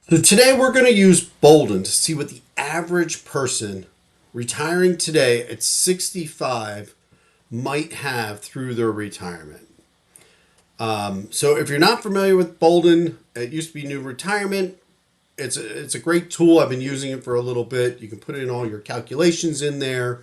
So today we're going to use Boldin to see what the average person retiring today at 65 might have through their retirement. So if you're not familiar with Boldin, it used to be New Retirement. It's a great tool. I've been using it for a little bit. You can put in all your calculations in there.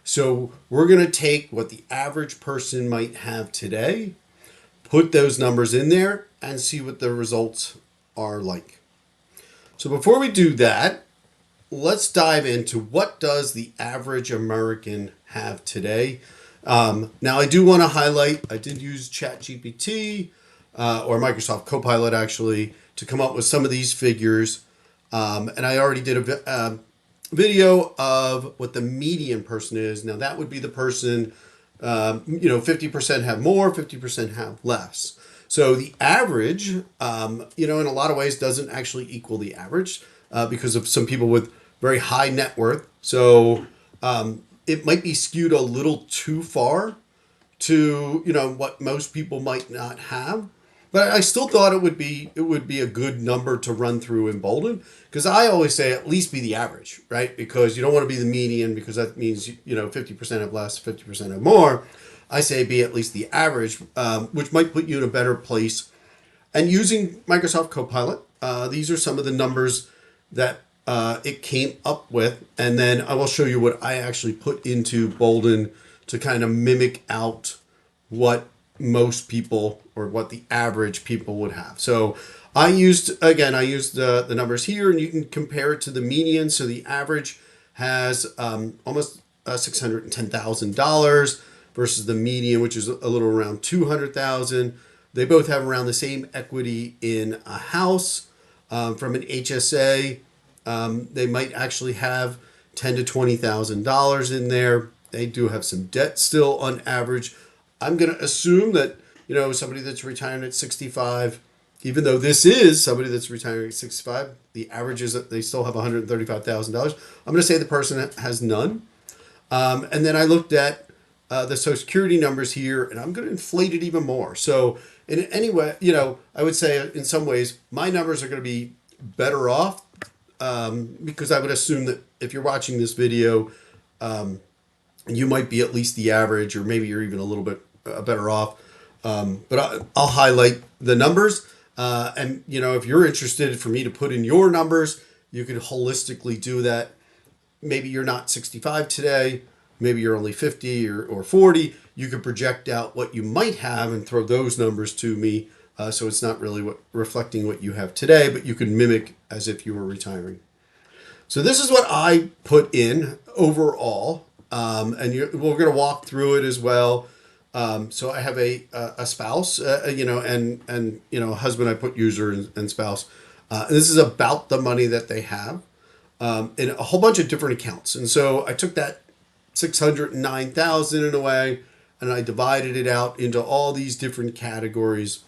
So we're going to take what the average person might have today, put those numbers in there, and see what the results are like. So before we do that, let's dive into what does the average American have today. Now, I do want to highlight, I did use ChatGPT or Microsoft Copilot actually to come up with some of these figures. And I already did a video of what the median person is. Now, that would be the person, 50% have more, 50% have less. So the average, in a lot of ways doesn't actually equal the average because of some people with very high net worth. So it might be skewed a little too far to, what most people might not have. But I still thought it would be a good number to run through in Boldin because I always say at least be the average, right? Because you don't want to be the median because that means 50% have less, 50% have more. I say be at least the average, which might put you in a better place. And using Microsoft Copilot, these are some of the numbers that it came up with, and then I will show you what I actually put into Boldin to kind of mimic out what most people or what the average people would have. So I used the numbers here, and you can compare it to the median. So the average has almost $610,000 versus the median, which is a little around 200,000. They both have around the same equity in a house. From an HSA, they might actually have $10,000 to $20,000 in there. They do have some debt still on average. I'm going to assume that somebody that's retiring at 65, even though this is somebody that's retiring at 65, the average is that they still have $135,000. I'm going to say the person has none. And then I looked at the Social Security numbers here, and I'm going to inflate it even more. So in any way, I would say in some ways my numbers are going to be better off because I would assume that if you're watching this video, you might be at least the average, or maybe you're even a little bit better off. But I'll highlight the numbers. And, if you're interested for me to put in your numbers, you can holistically do that. Maybe you're not 65 today. Maybe you're only 50 or 40. You could project out what you might have and throw those numbers to me. So it's not really reflecting what you have today, but you can mimic as if you were retiring. So this is what I put in overall. And we're going to walk through it as well. So I have a spouse, and a husband. I put user and spouse. And this is about the money that they have in a whole bunch of different accounts. And so I took that 609,000 in a way, and I divided it out into all these different categories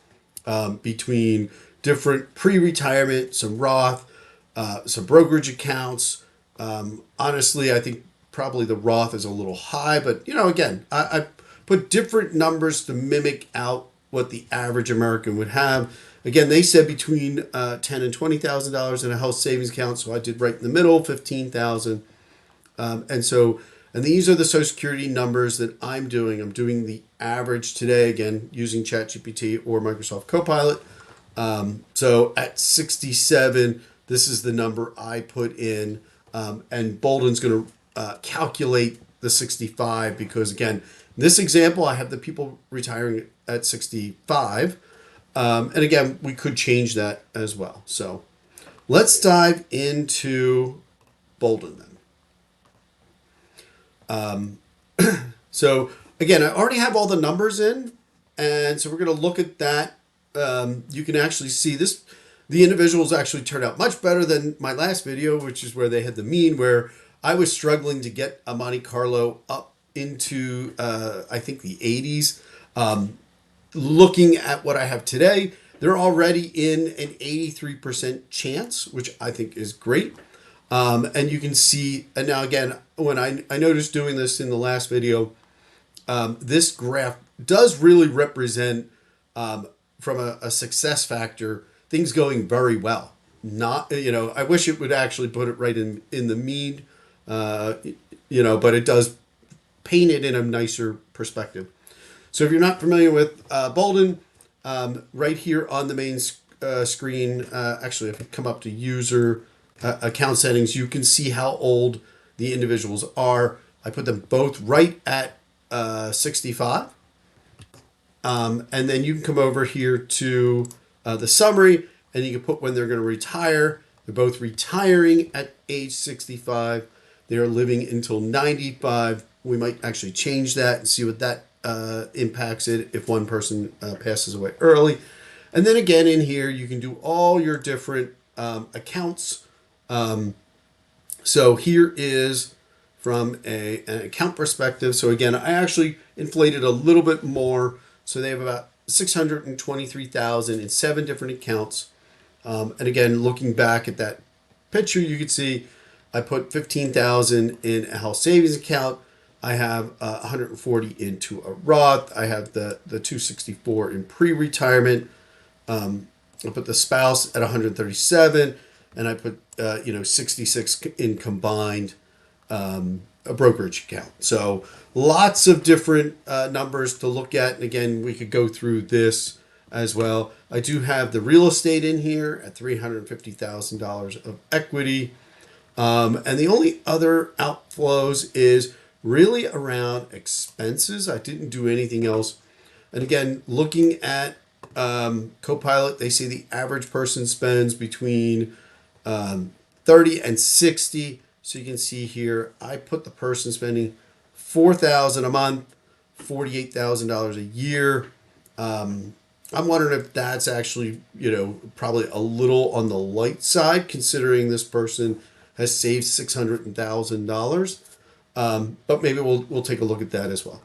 between different pre-retirement, some Roth, some brokerage accounts. Honestly, I think probably the Roth is a little high, but again, I put different numbers to mimic out what the average American would have. Again, they said between $10,000 and $20,000 in a health savings account, so I did right in the middle, 15,000. And these are the Social Security numbers that I'm doing. I'm doing the average today, again, using ChatGPT or Microsoft Copilot. So at 67, this is the number I put in. And Boldin's going to calculate the 65 because, again, in this example, I have the people retiring at 65. And again, we could change that as well. So let's dive into Boldin then. So again, I already have all the numbers in, and so we're going to look at that. You can actually see this. The individuals actually turned out much better than my last video, which is where they had the mean, where I was struggling to get a Monte Carlo up into, I think, the 80s. Looking at what I have today, they're already in an 83% chance, which I think is great. And you can see, and now again, when I noticed doing this in the last video, this graph does really represent from a success factor things going very well. Not, I wish it would actually put it right in the mean, but it does paint it in a nicer perspective. So if you're not familiar with Boldin, right here on the main screen, actually, if you come up to user account settings, you can see how old the individuals are. I put them both right at 65. And then you can come over here to the summary, and you can put when they're going to retire. They're both retiring at age 65. They're living until 95. We might actually change that and see what that impacts it if one person passes away early. And then again in here, you can do all your different accounts. So here is from an account perspective. So again, I actually inflated a little bit more. So they have about 623,000 in 7 different accounts. And again, looking back at that picture, you can see I put 15,000 in a health savings account. I have 140 into a Roth. I have the 264 in pre-retirement. I put the spouse at 137, and I put 66 in combined a brokerage account. So lots of different numbers to look at. And again, we could go through this as well. I do have the real estate in here at $350,000 of equity. And the only other outflows is really around expenses. I didn't do anything else. And again, looking at Copilot, they say the average person spends between 30 and 60. So you can see here, I put the person spending $4,000 a month, $48,000 a year. I'm wondering if that's actually, probably a little on the light side, considering this person has saved $600,000. But maybe we'll take a look at that as well.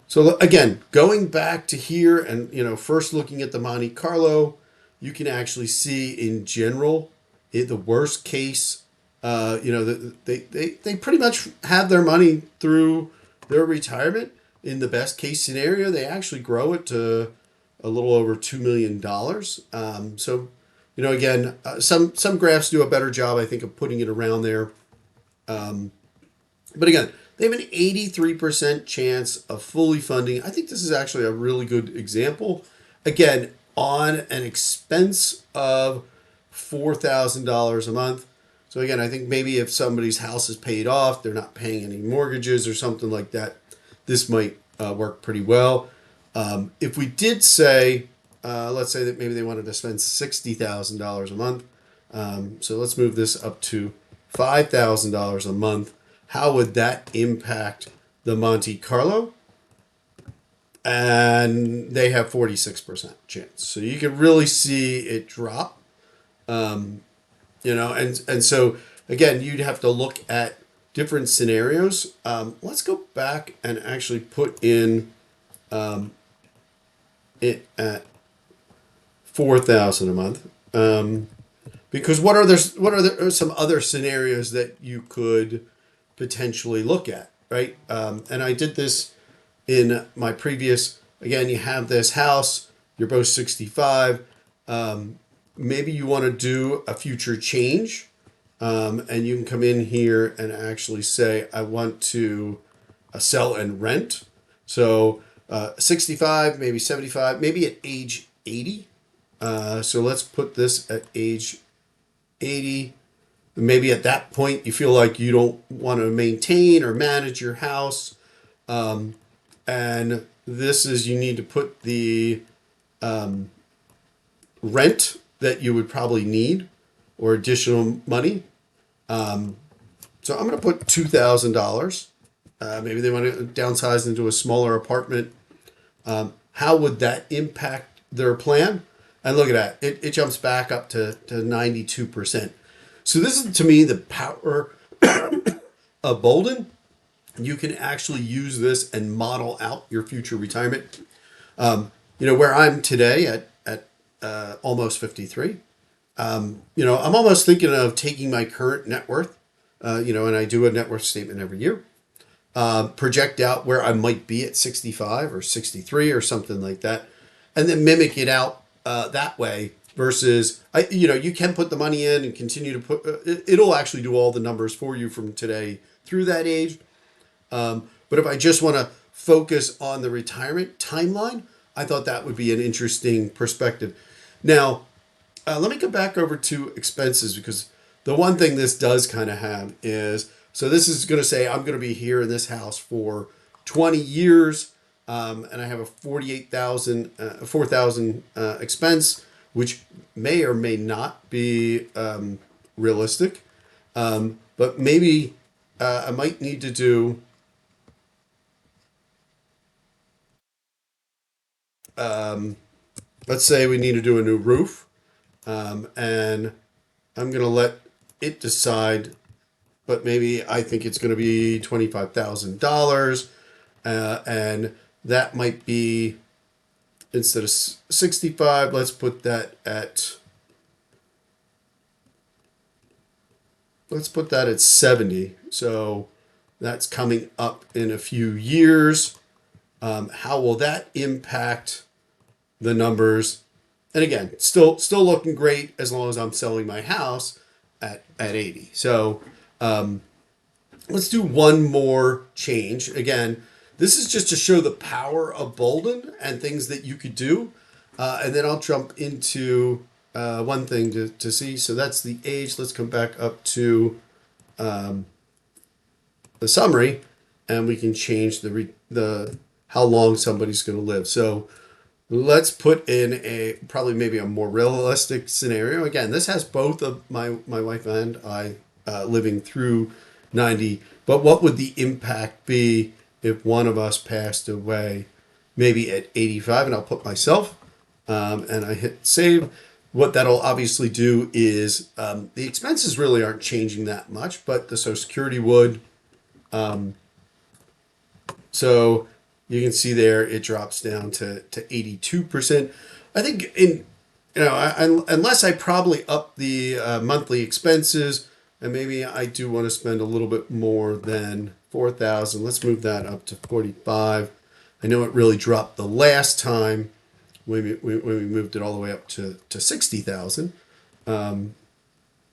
So again, going back to here and, first looking at the Monte Carlo, you can actually see in general, the worst case, they pretty much have their money through their retirement. In the best case scenario, they actually grow it to a little over $2 million. So, again, some graphs do a better job, I think, of putting it around there. But again, they have an 83% chance of fully funding. I think this is actually a really good example. Again, on an expense of $4,000 a month. So again, I think maybe if somebody's house is paid off, they're not paying any mortgages or something like that, this might work pretty well. If we did say, let's say that maybe they wanted to spend $60,000 a month. So let's move this up to $5,000 a month. How would that impact the Monte Carlo? And they have 46% chance. So you can really see it drop. And so again, you'd have to look at different scenarios. Let's go back and actually put in it at 4,000 a month. Because what are some other scenarios that you could potentially look at, right? And I did this in my previous. Again, you have this house. You're both 65. Maybe you want to do a future change, and you can come in here and actually say, I want to sell and rent. So 65, maybe 75, maybe at age 80. So let's put this at age 80. Maybe at that point you feel like you don't want to maintain or manage your house. And this is, you need to put the rent that you would probably need or additional money. So I'm going to put $2,000. Maybe they want to downsize into a smaller apartment. How would that impact their plan? And look at that. It jumps back up to 92%. So this is, to me, the power of Boldin. You can actually use this and model out your future retirement. Where I'm today at almost 53. I'm almost thinking of taking my current net worth, and I do a net worth statement every year. Project out where I might be at 65 or 63 or something like that, and then mimic it out that way versus you can put the money in and continue to put it'll actually do all the numbers for you from today through that age. But if I just want to focus on the retirement timeline, I thought that would be an interesting perspective. Now, let me go back over to expenses, because the one thing this does kind of have is, so this is going to say I'm going to be here in this house for 20 years, and I have a 4,000 expense, which may or may not be realistic, but maybe I might need to do. Let's say we need to do a new roof, and I'm going to let it decide, but maybe I think it's going to be $25,000, and that might be, instead of 65, let's put that at 70. So that's coming up in a few years. How will that impact the numbers? And again, still looking great as long as I'm selling my house at 80. So let's do one more change. Again, this is just to show the power of Boldin and things that you could do. And then I'll jump into one thing to see. So that's the age. Let's come back up to the summary, and we can change the how long somebody's going to live. So let's put in probably maybe a more realistic scenario. Again, this has both of my wife and I living through 90. But what would the impact be if one of us passed away maybe at 85? And I'll put myself, and I hit save. What that'll obviously do is the expenses really aren't changing that much, but the Social Security would. So you can see there it drops down to 82%. I think unless I probably up the monthly expenses, and maybe I do want to spend a little bit more than 4,000. Let's move that up to 45. I know it really dropped the last time when we moved it all the way up to 60,000.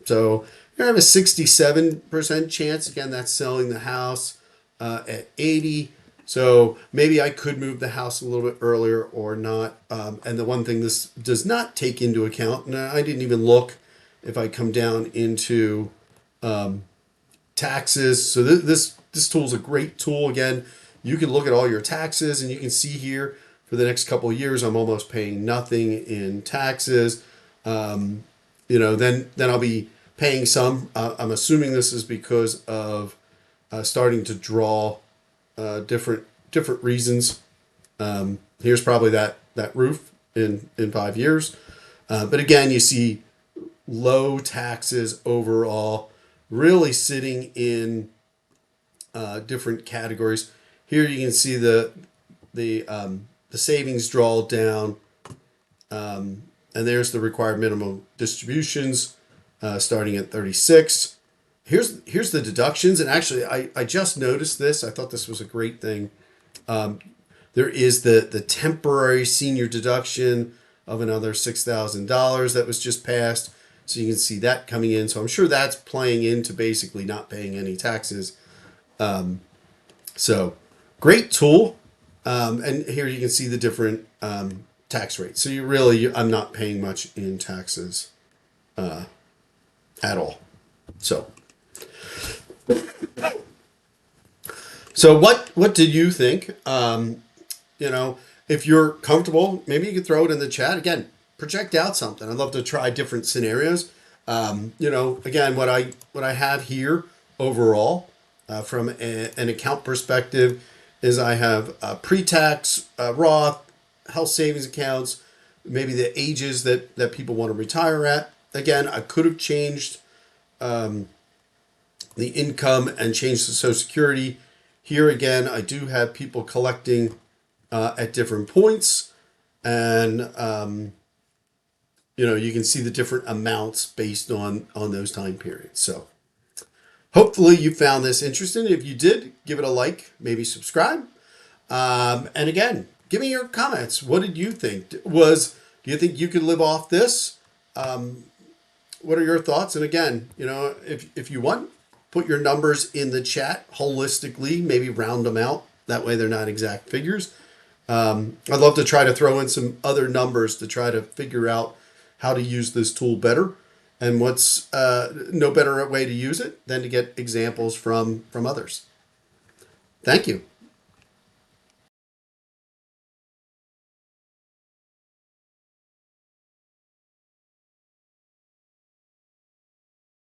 So I have a 67% chance. Again, that's selling the house at 80. So maybe I could move the house a little bit earlier or not. And the one thing this does not take into account, and I didn't even look if I come down into taxes. So this tool is a great tool. Again, you can look at all your taxes, and you can see here for the next couple of years, I'm almost paying nothing in taxes. Then I'll be paying some. I'm assuming this is because of starting to draw different reasons. Here's probably that roof in 5 years. But again, you see low taxes overall, really sitting in different categories. Here you can see the savings draw down, and there's the required minimum distributions starting at 36. Here's the deductions, and actually I just noticed this. I thought this was a great thing. There is the temporary senior deduction of another $6,000 that was just passed, so you can see that coming in. So I'm sure that's playing into basically not paying any taxes. So great tool, and here you can see the different tax rates. So I'm not paying much in taxes at all. So what did you think? If you're comfortable, maybe you could throw it in the chat. Again, project out something. I'd love to try different scenarios. Again, what I have here overall from an account perspective is I have pre-tax Roth, health savings accounts, maybe the ages that people want to retire at. Again, I could have changed the income and change the Social Security. Here again, I do have people collecting at different points, and you can see the different amounts based on those time periods. So hopefully you found this interesting. If you did, give it a like, maybe subscribe, and again, give me your comments. What did you think? Do you think you could live off this? What are your thoughts? And again, if you want, put your numbers in the chat holistically, maybe round them out. That way they're not exact figures. I'd love to try to throw in some other numbers to try to figure out how to use this tool better. And what's no better way to use it than to get examples from others. Thank you.